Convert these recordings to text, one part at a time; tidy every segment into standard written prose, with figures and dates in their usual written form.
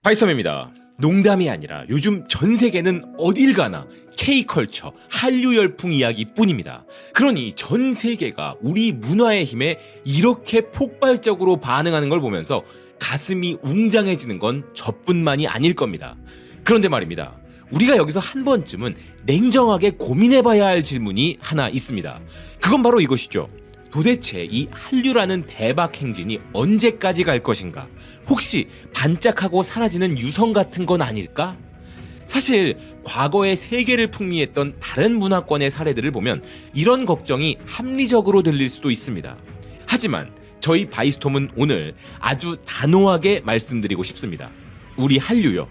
바이스텀입니다. 농담이 아니라 요즘 전 세계는 어딜 가나 K컬처, 한류 열풍 이야기뿐입니다. 그러니 전 세계가 우리 문화의 힘에 이렇게 폭발적으로 반응하는 걸 보면서 가슴이 웅장해지는 건 저뿐만이 아닐 겁니다. 그런데 말입니다. 우리가 여기서 한 번쯤은 냉정하게 고민해봐야 할 질문이 하나 있습니다. 그건 바로 이것이죠. 도대체 이 한류라는 대박 행진이 언제까지 갈 것인가? 혹시 반짝하고 사라지는 유성 같은 건 아닐까? 사실 과거의 세계를 풍미했던 다른 문화권의 사례들을 보면 이런 걱정이 합리적으로 들릴 수도 있습니다. 하지만 저희 바이스톰은 오늘 아주 단호하게 말씀드리고 싶습니다. 우리 한류요.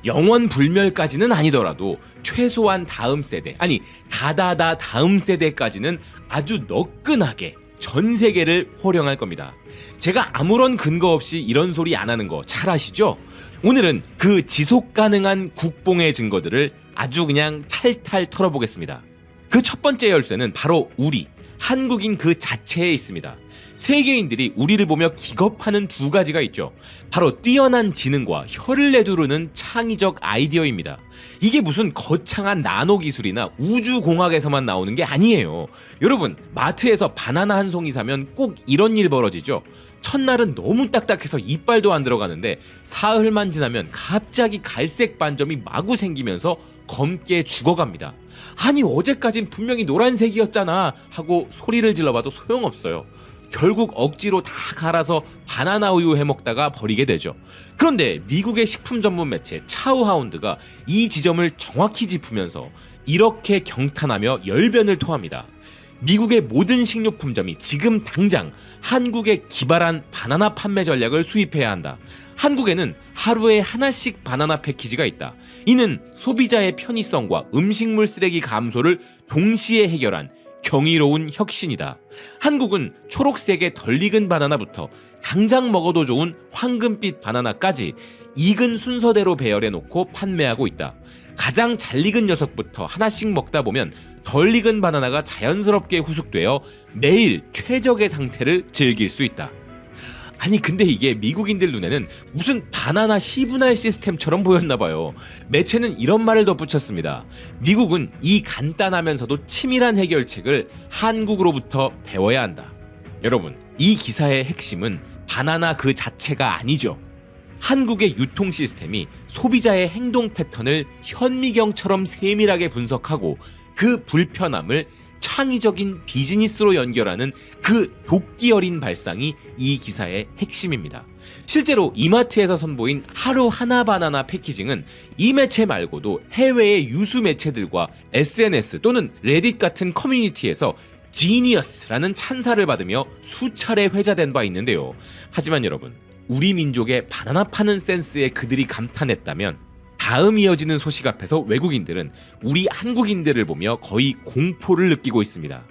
영원 불멸까지는 아니더라도 최소한 다음 세대, 아니 다다다 다음 세대까지는 아주 너끈하게 전 세계를 호령할 겁니다. 제가 아무런 근거 없이 이런 소리 안 하는 거 잘 아시죠? 오늘은 그 지속 가능한 국뽕의 증거들을 아주 그냥 탈탈 털어보겠습니다. 그 첫 번째 열쇠는 바로 우리, 한국인 그 자체에 있습니다. 세계인들이 우리를 보며 기겁하는 두 가지가 있죠. 바로 뛰어난 지능과 혀를 내두르는 창의적 아이디어입니다. 이게 무슨 거창한 나노 기술이나 우주공학에서만 나오는 게 아니에요. 여러분, 마트에서 바나나 한 송이 사면 꼭 이런 일 벌어지죠. 첫날은 너무 딱딱해서 이빨도 안 들어가는데 사흘만 지나면 갑자기 갈색 반점이 마구 생기면서 검게 죽어갑니다. 아니 어제까진 분명히 노란색이었잖아 하고 소리를 질러봐도 소용없어요. 결국 억지로 다 갈아서 바나나 우유 해먹다가 버리게 되죠. 그런데 미국의 식품 전문 매체 차우하운드가 이 지점을 정확히 짚으면서 이렇게 경탄하며 열변을 토합니다. 미국의 모든 식료품점이 지금 당장 한국에 기발한 바나나 판매 전략을 수입해야 한다. 한국에는 하루에 하나씩 바나나 패키지가 있다. 이는 소비자의 편의성과 음식물 쓰레기 감소를 동시에 해결한 경이로운 혁신이다. 한국은 초록색의 덜 익은 바나나부터 당장 먹어도 좋은 황금빛 바나나까지 익은 순서대로 배열해 놓고 판매하고 있다. 가장 잘 익은 녀석부터 하나씩 먹다 보면 덜 익은 바나나가 자연스럽게 후숙되어 매일 최적의 상태를 즐길 수 있다. 아니 근데 이게 미국인들 눈에는 무슨 바나나 시분할 시스템처럼 보였나봐요. 매체는 이런 말을 덧붙였습니다. 미국은 이 간단하면서도 치밀한 해결책을 한국으로부터 배워야 한다. 여러분, 이 기사의 핵심은 바나나 그 자체가 아니죠. 한국의 유통 시스템이 소비자의 행동 패턴을 현미경처럼 세밀하게 분석하고 그 불편함을 창의적인 비즈니스로 연결하는 그 도끼 어린 발상이 이 기사의 핵심입니다. 실제로 이마트에서 선보인 하루 하나 바나나 패키징은 이 매체 말고도 해외의 유수 매체들과 SNS 또는 레딧 같은 커뮤니티에서 지니어스라는 찬사를 받으며 수차례 회자된 바 있는데요. 하지만 여러분, 우리 민족의 바나나 파는 센스에 그들이 감탄했다면 다음 이어지는 소식 앞에서 외국인들은 우리 한국인들을 보며 거의 공포를 느끼고 있습니다.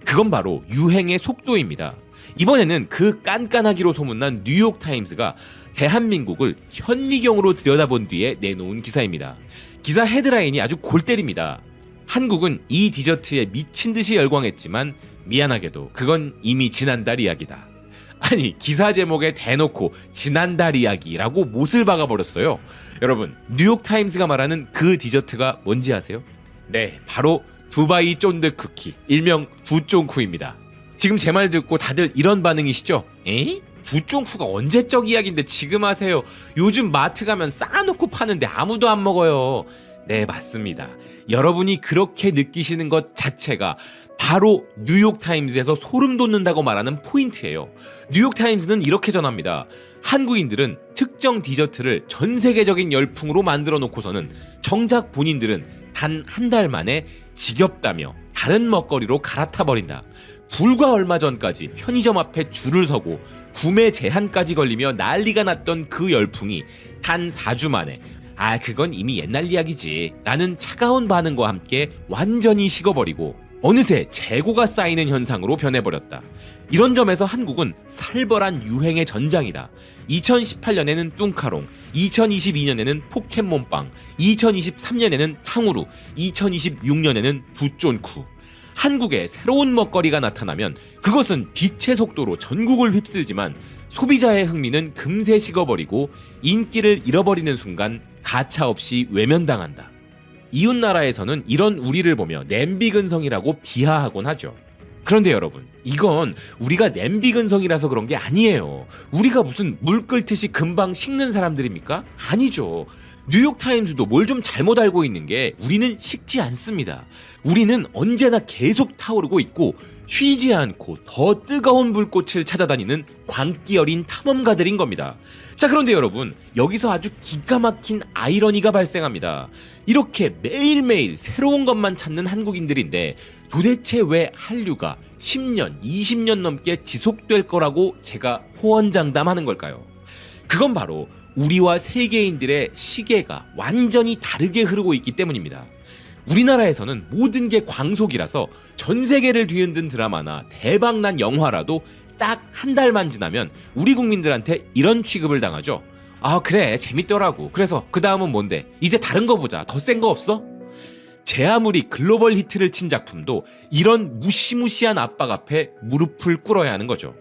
그건 바로 유행의 속도입니다. 이번에는 그 깐깐하기로 소문난 뉴욕타임스가 대한민국을 현미경으로 들여다본 뒤에 내놓은 기사입니다. 기사 헤드라인이 아주 골 때립니다. 한국은 이 디저트에 미친 듯이 열광했지만 미안하게도 그건 이미 지난달 이야기다. 아니 기사 제목에 대놓고 지난달 이야기라고 못을 박아버렸어요. 여러분, 뉴욕타임스가 말하는 그 디저트가 뭔지 아세요? 네, 바로 두바이 쫀득 쿠키, 일명 두쫑쿠입니다. 지금 제 말 듣고 다들 이런 반응이시죠? 에이? 두쫑쿠가 언제적 이야기인데 지금 하세요. 요즘 마트 가면 쌓아놓고 파는데 아무도 안 먹어요. 네, 맞습니다. 여러분이 그렇게 느끼시는 것 자체가 바로 뉴욕타임즈에서 소름 돋는다고 말하는 포인트예요. 뉴욕타임즈는 이렇게 전합니다. 한국인들은 특정 디저트를 전 세계적인 열풍으로 만들어 놓고서는 정작 본인들은 단 한 달 만에 지겹다며 다른 먹거리로 갈아타 버린다. 불과 얼마 전까지 편의점 앞에 줄을 서고 구매 제한까지 걸리며 난리가 났던 그 열풍이 단 4주 만에 그건 이미 옛날 이야기지 라는 차가운 반응과 함께 완전히 식어버리고 어느새 재고가 쌓이는 현상으로 변해버렸다. 이런 점에서 한국은 살벌한 유행의 전장이다. 2018년에는 뚱카롱, 2022년에는 포켓몬빵, 2023년에는 탕후루, 2026년에는 두쫀쿠. 한국에 새로운 먹거리가 나타나면 그것은 빛의 속도로 전국을 휩쓸지만 소비자의 흥미는 금세 식어버리고 인기를 잃어버리는 순간 가차없이 외면당한다. 이웃나라에서는 이런 우리를 보며 냄비근성이라고 비하하곤 하죠. 그런데 여러분, 이건 우리가 냄비근성이라서 그런 게 아니에요. 우리가 무슨 물 끓듯이 금방 식는 사람들입니까? 아니죠. 뉴욕타임스도 뭘 좀 잘못 알고 있는 게 우리는 식지 않습니다. 우리는 언제나 계속 타오르고 있고 쉬지 않고 더 뜨거운 불꽃을 찾아다니는 광기 어린 탐험가들인 겁니다. 자, 그런데 여러분, 여기서 아주 기가 막힌 아이러니가 발생합니다. 이렇게 매일매일 새로운 것만 찾는 한국인들인데 도대체 왜 한류가 10년, 20년 넘게 지속될 거라고 제가 호언장담하는 걸까요? 그건 바로 우리와 세계인들의 시계가 완전히 다르게 흐르고 있기 때문입니다. 우리나라에서는 모든 게 광속이라서 전 세계를 뒤흔든 드라마나 대박난 영화라도 딱 한 달만 지나면 우리 국민들한테 이런 취급을 당하죠. 아, 그래, 재밌더라고. 그래서 그 다음은 뭔데? 이제 다른 거 보자. 더 센 거 없어? 제 아무리 글로벌 히트를 친 작품도 이런 무시무시한 압박 앞에 무릎을 꿇어야 하는 거죠.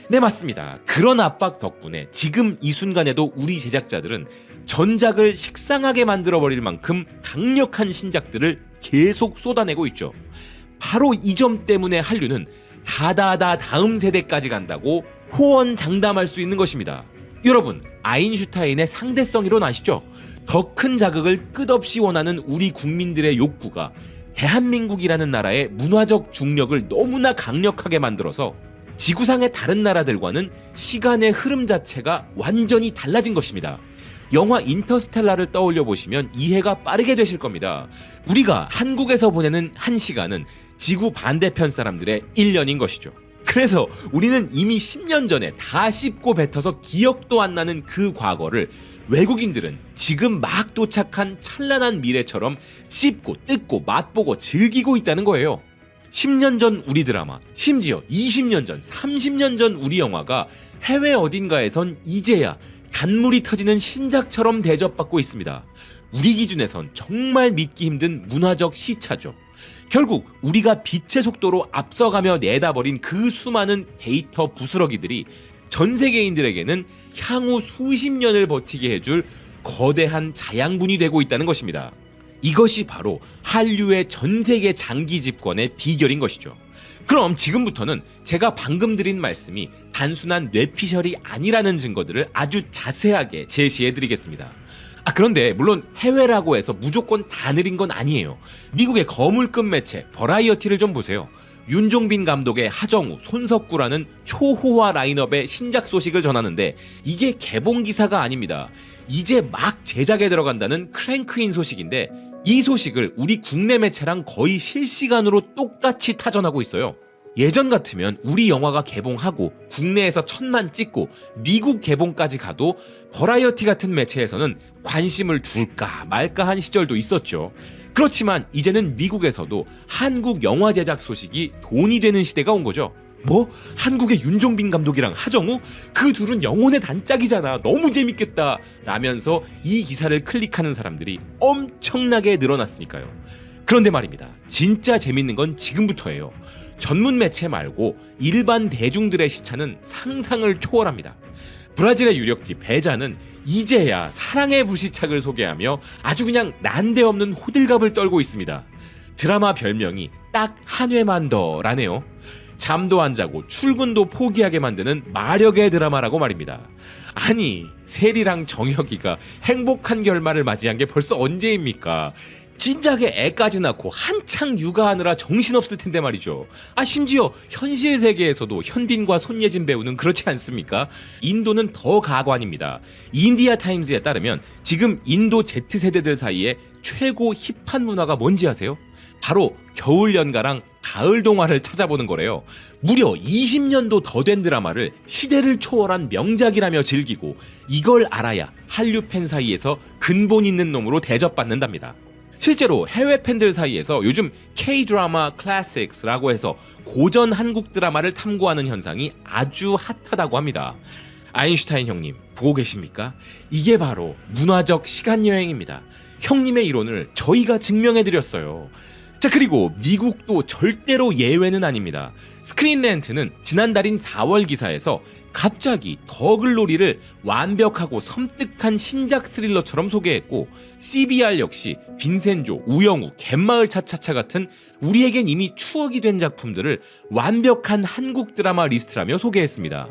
네, 맞습니다. 그런 압박 덕분에 지금 이 순간에도 우리 제작자들은 전작을 식상하게 만들어버릴 만큼 강력한 신작들을 계속 쏟아내고 있죠. 바로 이 점 때문에 한류는 다음 세대까지 간다고 호언장담할 수 있는 것입니다. 여러분, 아인슈타인의 상대성 이론 아시죠? 더 큰 자극을 끝없이 원하는 우리 국민들의 욕구가 대한민국이라는 나라의 문화적 중력을 너무나 강력하게 만들어서 지구상의 다른 나라들과는 시간의 흐름 자체가 완전히 달라진 것입니다. 영화 인터스텔라를 떠올려 보시면 이해가 빠르게 되실 겁니다. 우리가 한국에서 보내는 1시간은 지구 반대편 사람들의 1년인 것이죠. 그래서 우리는 이미 10년 전에 다 씹고 뱉어서 기억도 안 나는 그 과거를 외국인들은 지금 막 도착한 찬란한 미래처럼 씹고 뜯고 맛보고 즐기고 있다는 거예요. 10년 전 우리 드라마, 심지어 20년 전, 30년 전 우리 영화가 해외 어딘가에선 이제야 단물이 터지는 신작처럼 대접받고 있습니다. 우리 기준에선 정말 믿기 힘든 문화적 시차죠. 결국 우리가 빛의 속도로 앞서가며 내다버린 그 수많은 데이터 부스러기들이 전 세계인들에게는 향후 수십 년을 버티게 해줄 거대한 자양분이 되고 있다는 것입니다. 이것이 바로 한류의 전 세계 장기 집권의 비결인 것이죠. 그럼 지금부터는 제가 방금 드린 말씀이 단순한 뇌피셜이 아니라는 증거들을 아주 자세하게 제시해 드리겠습니다. 그런데 물론 해외라고 해서 무조건 다 느린 건 아니에요. 미국의 거물급 매체 버라이어티를 좀 보세요. 윤종빈 감독의 하정우, 손석구라는 초호화 라인업의 신작 소식을 전하는데 이게 개봉 기사가 아닙니다. 이제 막 제작에 들어간다는 크랭크인 소식인데 이 소식을 우리 국내 매체랑 거의 실시간으로 똑같이 타전하고 있어요. 예전 같으면 우리 영화가 개봉하고 국내에서 천만 찍고 미국 개봉까지 가도 버라이어티 같은 매체에서는 관심을 둘까 말까 한 시절도 있었죠. 그렇지만 이제는 미국에서도 한국 영화 제작 소식이 돈이 되는 시대가 온 거죠. 뭐? 한국의 윤종빈 감독이랑 하정우? 그 둘은 영혼의 단짝이잖아. 너무 재밌겠다. 라면서 이 기사를 클릭하는 사람들이 엄청나게 늘어났으니까요. 그런데 말입니다. 진짜 재밌는 건 지금부터예요. 전문 매체 말고 일반 대중들의 시차는 상상을 초월합니다. 브라질의 유력지 베자는 이제야 사랑의 불시착을 소개하며 아주 그냥 난데없는 호들갑을 떨고 있습니다. 드라마 별명이 딱 한 회만 더라네요. 잠도 안 자고 출근도 포기하게 만드는 마력의 드라마라고 말입니다. 아니, 세리랑 정혁이가 행복한 결말을 맞이한 게 벌써 언제입니까? 진작에 애까지 낳고 한창 육아하느라 정신없을 텐데 말이죠. 심지어 현실 세계에서도 현빈과 손예진 배우는 그렇지 않습니까? 인도는 더 가관입니다. 인디아 타임즈에 따르면 지금 인도 Z세대들 사이에 최고 힙한 문화가 뭔지 아세요? 바로 겨울 연가랑 가을 동화를 찾아보는 거래요. 무려 20년도 더 된 드라마를 시대를 초월한 명작이라며 즐기고 이걸 알아야 한류 팬 사이에서 근본 있는 놈으로 대접받는답니다. 실제로 해외 팬들 사이에서 요즘 K-드라마 클래식스라고 해서 고전 한국 드라마를 탐구하는 현상이 아주 핫하다고 합니다. 아인슈타인 형님, 보고 계십니까? 이게 바로 문화적 시간여행입니다. 형님의 이론을 저희가 증명해드렸어요. 자, 그리고 미국도 절대로 예외는 아닙니다. 스크린렌트는 지난달인 4월 기사에서 갑자기 더글로리를 완벽하고 섬뜩한 신작 스릴러처럼 소개했고 CBR 역시 빈센조, 우영우, 갯마을 차차차 같은 우리에겐 이미 추억이 된 작품들을 완벽한 한국 드라마 리스트라며 소개했습니다.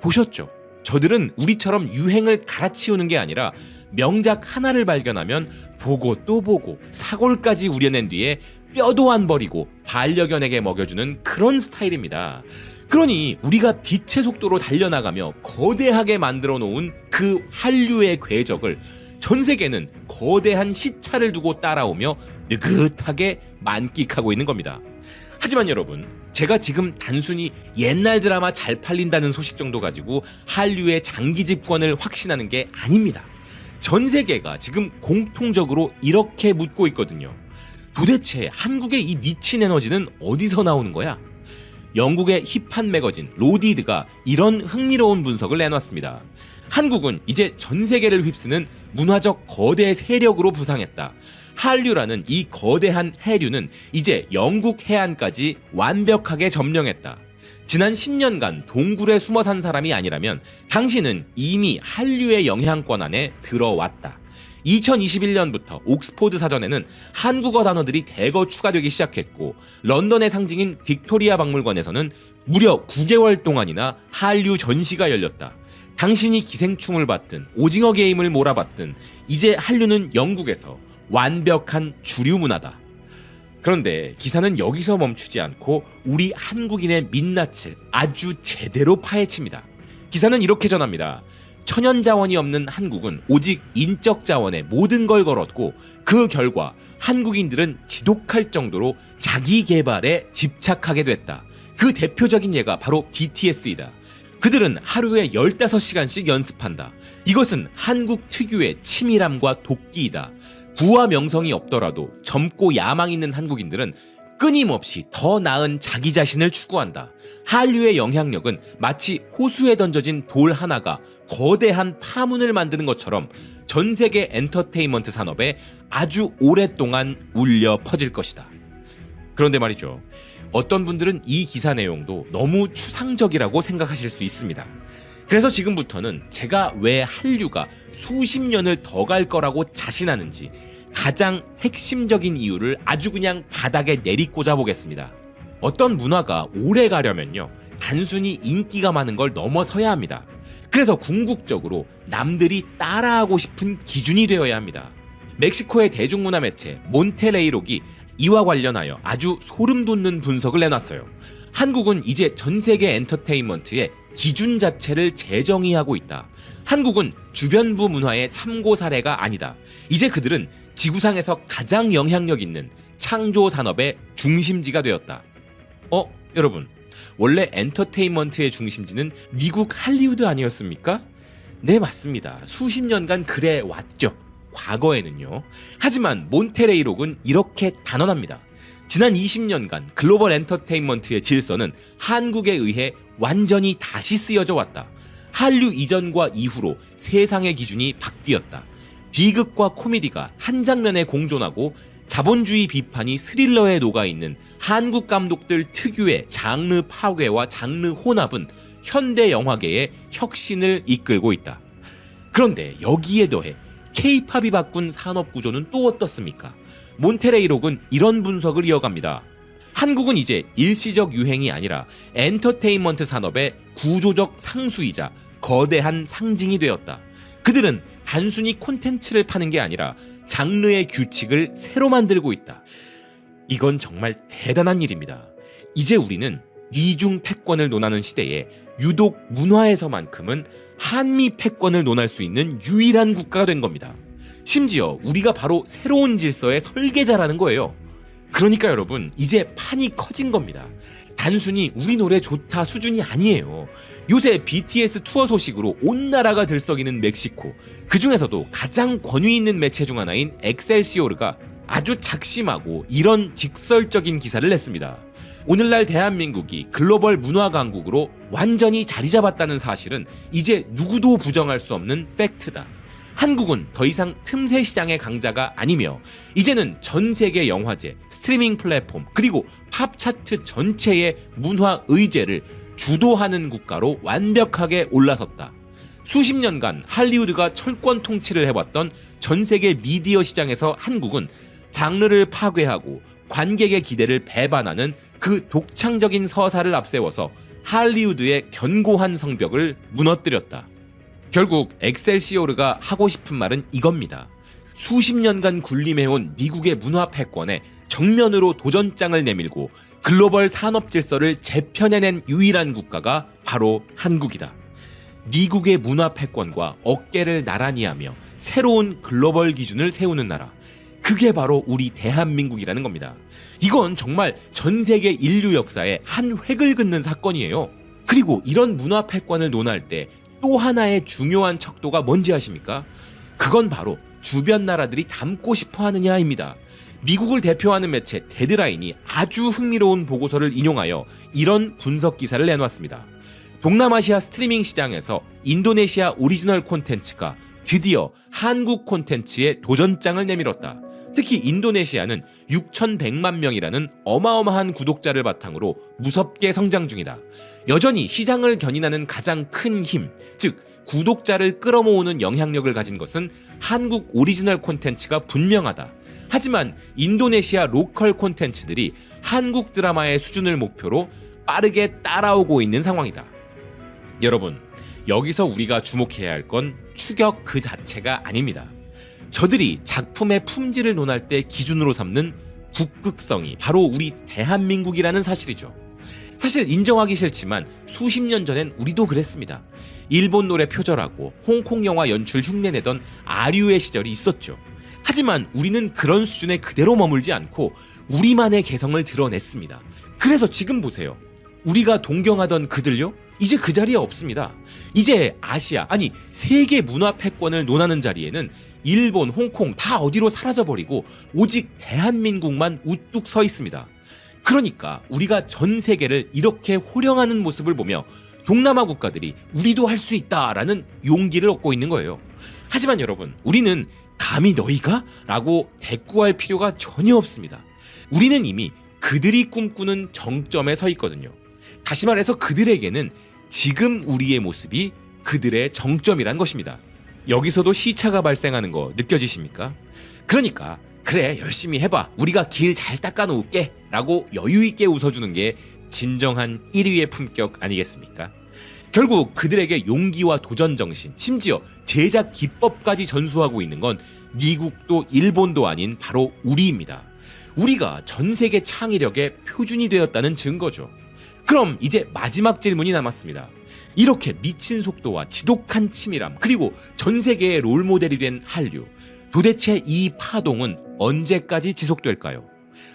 보셨죠? 저들은 우리처럼 유행을 갈아치우는 게 아니라 명작 하나를 발견하면 보고 또 보고 사골까지 우려낸 뒤에 뼈도 안 버리고 반려견에게 먹여주는 그런 스타일입니다. 그러니 우리가 빛의 속도로 달려나가며 거대하게 만들어 놓은 그 한류의 궤적을 전 세계는 거대한 시차를 두고 따라오며 느긋하게 만끽하고 있는 겁니다. 하지만 여러분, 제가 지금 단순히 옛날 드라마 잘 팔린다는 소식 정도 가지고 한류의 장기 집권을 확신하는 게 아닙니다. 전 세계가 지금 공통적으로 이렇게 묻고 있거든요. 도대체 한국의 이 미친 에너지는 어디서 나오는 거야? 영국의 힙한 매거진 로디드가 이런 흥미로운 분석을 내놨습니다. 한국은 이제 전 세계를 휩쓰는 문화적 거대 세력으로 부상했다. 한류라는 이 거대한 해류는 이제 영국 해안까지 완벽하게 점령했다. 지난 10년간 동굴에 숨어 산 사람이 아니라면 당신은 이미 한류의 영향권 안에 들어왔다. 2021년부터 옥스포드 사전에는 한국어 단어들이 대거 추가되기 시작했고 런던의 상징인 빅토리아 박물관에서는 무려 9개월 동안이나 한류 전시가 열렸다. 당신이 기생충을 봤든 오징어 게임을 몰아봤든 이제 한류는 영국에서 완벽한 주류 문화다. 그런데 기사는 여기서 멈추지 않고 우리 한국인의 민낯을 아주 제대로 파헤칩니다. 기사는 이렇게 전합니다. 천연 자원이 없는 한국은 오직 인적 자원에 모든 걸 걸었고 그 결과 한국인들은 지독할 정도로 자기 개발에 집착하게 됐다. 그 대표적인 예가 바로 BTS이다. 그들은 하루에 15시간씩 연습한다. 이것은 한국 특유의 치밀함과 도끼이다. 부와 명성이 없더라도 젊고 야망 있는 한국인들은 끊임없이 더 나은 자기 자신을 추구한다. 한류의 영향력은 마치 호수에 던져진 돌 하나가 거대한 파문을 만드는 것처럼 전 세계 엔터테인먼트 산업에 아주 오랫동안 울려 퍼질 것이다. 그런데 말이죠. 어떤 분들은 이 기사 내용도 너무 추상적이라고 생각하실 수 있습니다. 그래서 지금부터는 제가 왜 한류가 수십 년을 더 갈 거라고 자신하는지 가장 핵심적인 이유를 아주 그냥 바닥에 내리꽂아 보겠습니다. 어떤 문화가 오래 가려면요, 단순히 인기가 많은 걸 넘어서야 합니다. 그래서 궁극적으로 남들이 따라하고 싶은 기준이 되어야 합니다. 멕시코의 대중문화 매체 몬테레이록이 이와 관련하여 아주 소름 돋는 분석을 내놨어요. 한국은 이제 전 세계 엔터테인먼트의 기준 자체를 재정의하고 있다. 한국은 주변부 문화의 참고 사례가 아니다. 이제 그들은 지구상에서 가장 영향력 있는 창조 산업의 중심지가 되었다. 여러분, 원래 엔터테인먼트의 중심지는 미국 할리우드 아니었습니까? 네, 맞습니다. 수십 년간 그래 왔죠. 과거에는요. 하지만 몬테레이록은 이렇게 단언합니다. 지난 20년간 글로벌 엔터테인먼트의 질서는 한국에 의해 완전히 다시 쓰여져 왔다. 한류 이전과 이후로 세상의 기준이 바뀌었다. 비극과 코미디가 한 장면에 공존하고 자본주의 비판이 스릴러에 녹아있는 한국 감독들 특유의 장르 파괴와 장르 혼합은 현대 영화계의 혁신을 이끌고 있다. 그런데 여기에 더해 K-팝이 바꾼 산업 구조는 또 어떻습니까? 몬테레이록은 이런 분석을 이어갑니다. 한국은 이제 일시적 유행이 아니라 엔터테인먼트 산업의 구조적 상수이자 거대한 상징이 되었다. 그들은 단순히 콘텐츠를 파는 게 아니라 장르의 규칙을 새로 만들고 있다. 이건 정말 대단한 일입니다. 이제 우리는 이중 패권을 논하는 시대에 유독 문화에서만큼은 한미 패권을 논할 수 있는 유일한 국가가 된 겁니다. 심지어 우리가 바로 새로운 질서의 설계자라는 거예요. 그러니까 여러분, 이제 판이 커진 겁니다. 단순히 우리 노래 좋다 수준이 아니에요. 요새 BTS 투어 소식으로 온 나라가 들썩이는 멕시코, 그 중에서도 가장 권위 있는 매체 중 하나인 엑셀시오르가 아주 작심하고 이런 직설적인 기사를 냈습니다. 오늘날 대한민국이 글로벌 문화 강국으로 완전히 자리 잡았다는 사실은 이제 누구도 부정할 수 없는 팩트다. 한국은 더 이상 틈새 시장의 강자가 아니며 이제는 전 세계 영화제, 스트리밍 플랫폼, 그리고 팝 차트 전체의 문화 의제를 주도하는 국가로 완벽하게 올라섰다. 수십 년간 할리우드가 철권 통치를 해왔던 전 세계 미디어 시장에서 한국은 장르를 파괴하고 관객의 기대를 배반하는 그 독창적인 서사를 앞세워서 할리우드의 견고한 성벽을 무너뜨렸다. 결국 엑셀시오르가 하고 싶은 말은 이겁니다. 수십 년간 군림해온 미국의 문화 패권에 정면으로 도전장을 내밀고 글로벌 산업 질서를 재편해낸 유일한 국가가 바로 한국이다. 미국의 문화 패권과 어깨를 나란히 하며 새로운 글로벌 기준을 세우는 나라. 그게 바로 우리 대한민국이라는 겁니다. 이건 정말 전 세계 인류 역사에 한 획을 긋는 사건이에요. 그리고 이런 문화 패권을 논할 때 또 하나의 중요한 척도가 뭔지 아십니까? 그건 바로 주변 나라들이 닮고 싶어 하느냐입니다. 미국을 대표하는 매체 데드라인이 아주 흥미로운 보고서를 인용하여 이런 분석 기사를 내놓았습니다. 동남아시아 스트리밍 시장에서 인도네시아 오리지널 콘텐츠가 드디어 한국 콘텐츠에 도전장을 내밀었다. 특히 인도네시아는 6,100만 명이라는 어마어마한 구독자를 바탕으로 무섭게 성장 중이다. 여전히 시장을 견인하는 가장 큰 힘, 즉 구독자를 끌어모으는 영향력을 가진 것은 한국 오리지널 콘텐츠가 분명하다. 하지만 인도네시아 로컬 콘텐츠들이 한국 드라마의 수준을 목표로 빠르게 따라오고 있는 상황이다. 여러분, 여기서 우리가 주목해야 할 건 추격 그 자체가 아닙니다. 저들이 작품의 품질을 논할 때 기준으로 삼는 국극성이 바로 우리 대한민국이라는 사실이죠. 사실 인정하기 싫지만 수십 년 전엔 우리도 그랬습니다. 일본 노래 표절하고 홍콩 영화 연출 흉내내던 아류의 시절이 있었죠. 하지만 우리는 그런 수준에 그대로 머물지 않고 우리만의 개성을 드러냈습니다. 그래서 지금 보세요. 우리가 동경하던 그들요? 이제 그 자리에 없습니다. 이제 아시아, 아니 세계 문화 패권을 논하는 자리에는 일본, 홍콩 다 어디로 사라져버리고 오직 대한민국만 우뚝 서 있습니다. 그러니까 우리가 전 세계를 이렇게 호령하는 모습을 보며 동남아 국가들이 우리도 할 수 있다라는 용기를 얻고 있는 거예요. 하지만 여러분, 우리는 감히 너희가? 라고 대꾸할 필요가 전혀 없습니다. 우리는 이미 그들이 꿈꾸는 정점에 서 있거든요. 다시 말해서 그들에게는 지금 우리의 모습이 그들의 정점이란 것입니다. 여기서도 시차가 발생하는 거 느껴지십니까? 그러니까 그래 열심히 해봐, 우리가 길 잘 닦아놓을게 라고 여유있게 웃어주는 게 진정한 1위의 품격 아니겠습니까? 결국 그들에게 용기와 도전정신, 심지어 제작 기법까지 전수하고 있는 건 미국도 일본도 아닌 바로 우리입니다. 우리가 전 세계 창의력의 표준이 되었다는 증거죠. 그럼 이제 마지막 질문이 남았습니다. 이렇게 미친 속도와 지독한 치밀함, 그리고 전 세계의 롤모델이 된 한류, 도대체 이 파동은 언제까지 지속될까요?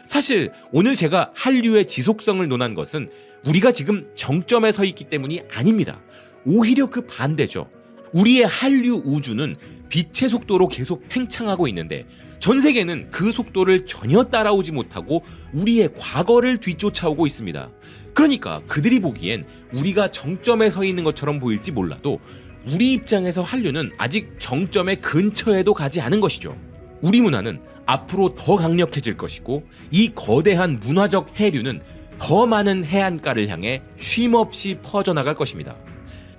사실 오늘 제가 한류의 지속성을 논한 것은 우리가 지금 정점에 서 있기 때문이 아닙니다. 오히려 그 반대죠. 우리의 한류 우주는 빛의 속도로 계속 팽창하고 있는데 전 세계는 그 속도를 전혀 따라오지 못하고 우리의 과거를 뒤쫓아오고 있습니다. 그러니까 그들이 보기엔 우리가 정점에 서 있는 것처럼 보일지 몰라도 우리 입장에서 한류는 아직 정점의 근처에도 가지 않은 것이죠. 우리 문화는 앞으로 더 강력해질 것이고 이 거대한 문화적 해류는 더 많은 해안가를 향해 쉼없이 퍼져나갈 것입니다.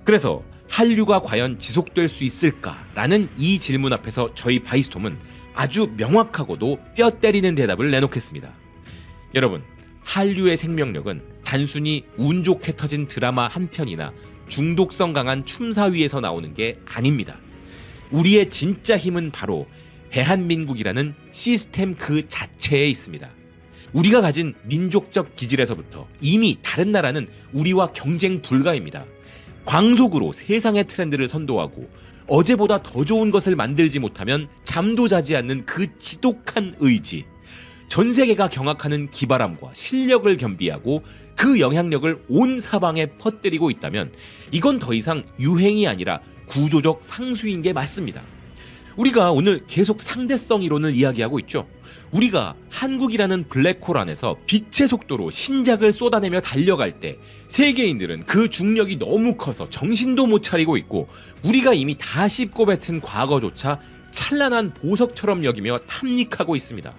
그래서 한류가 과연 지속될 수 있을까라는 이 질문 앞에서 저희 바이스톰은 아주 명확하고도 뼈 때리는 대답을 내놓겠습니다. 여러분, 한류의 생명력은 단순히 운 좋게 터진 드라마 한 편이나 중독성 강한 춤사위에서 나오는 게 아닙니다. 우리의 진짜 힘은 바로 대한민국이라는 시스템 그 자체에 있습니다. 우리가 가진 민족적 기질에서부터 이미 다른 나라는 우리와 경쟁 불가입니다. 광속으로 세상의 트렌드를 선도하고 어제보다 더 좋은 것을 만들지 못하면 잠도 자지 않는 그 지독한 의지, 전 세계가 경악하는 기발함과 실력을 겸비하고 그 영향력을 온 사방에 퍼뜨리고 있다면 이건 더 이상 유행이 아니라 구조적 상수인 게 맞습니다. 우리가 오늘 계속 상대성 이론을 이야기하고 있죠. 우리가 한국이라는 블랙홀 안에서 빛의 속도로 신작을 쏟아내며 달려갈 때 세계인들은 그 중력이 너무 커서 정신도 못 차리고 있고 우리가 이미 다 씹고 뱉은 과거조차 찬란한 보석처럼 여기며 탐닉하고 있습니다.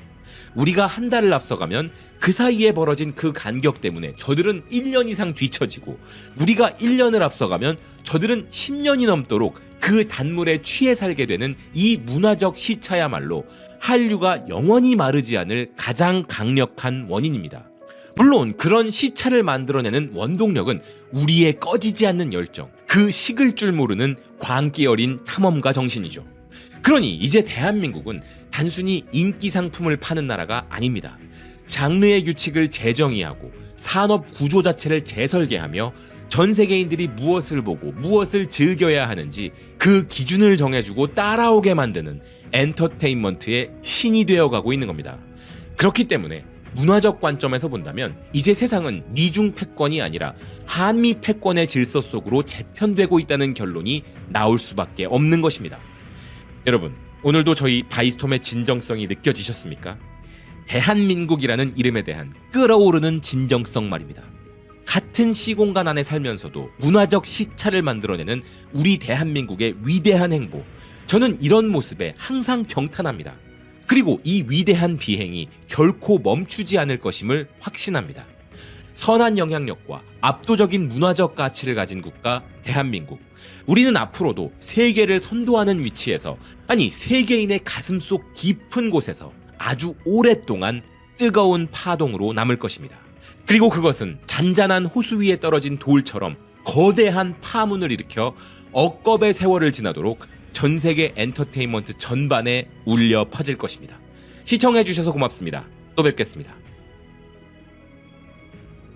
우리가 한 달을 앞서가면 그 사이에 벌어진 그 간격 때문에 저들은 1년 이상 뒤처지고, 우리가 1년을 앞서가면 저들은 10년이 넘도록 그 단물에 취해 살게 되는 이 문화적 시차야말로 한류가 영원히 마르지 않을 가장 강력한 원인입니다. 물론 그런 시차를 만들어내는 원동력은 우리의 꺼지지 않는 열정, 그 식을 줄 모르는 광기 어린 탐험가 정신이죠. 그러니 이제 대한민국은 단순히 인기 상품을 파는 나라가 아닙니다. 장르의 규칙을 재정의하고 산업 구조 자체를 재설계하며 전 세계인들이 무엇을 보고 무엇을 즐겨야 하는지 그 기준을 정해주고 따라오게 만드는 엔터테인먼트의 신이 되어가고 있는 겁니다. 그렇기 때문에 문화적 관점에서 본다면 이제 세상은 미중 패권이 아니라 한미 패권의 질서 속으로 재편되고 있다는 결론이 나올 수밖에 없는 것입니다. 여러분, 오늘도 저희 바이스톰의 진정성이 느껴지셨습니까? 대한민국이라는 이름에 대한 끓어오르는 진정성 말입니다. 같은 시공간 안에 살면서도 문화적 시차를 만들어내는 우리 대한민국의 위대한 행보, 저는 이런 모습에 항상 경탄합니다. 그리고 이 위대한 비행이 결코 멈추지 않을 것임을 확신합니다. 선한 영향력과 압도적인 문화적 가치를 가진 국가 대한민국, 우리는 앞으로도 세계를 선도하는 위치에서, 아니 세계인의 가슴속 깊은 곳에서 아주 오랫동안 뜨거운 파동으로 남을 것입니다. 그리고 그것은 잔잔한 호수 위에 떨어진 돌처럼 거대한 파문을 일으켜 억겁의 세월을 지나도록 전 세계 엔터테인먼트 전반에 울려 퍼질 것입니다. 시청해주셔서 고맙습니다. 또 뵙겠습니다.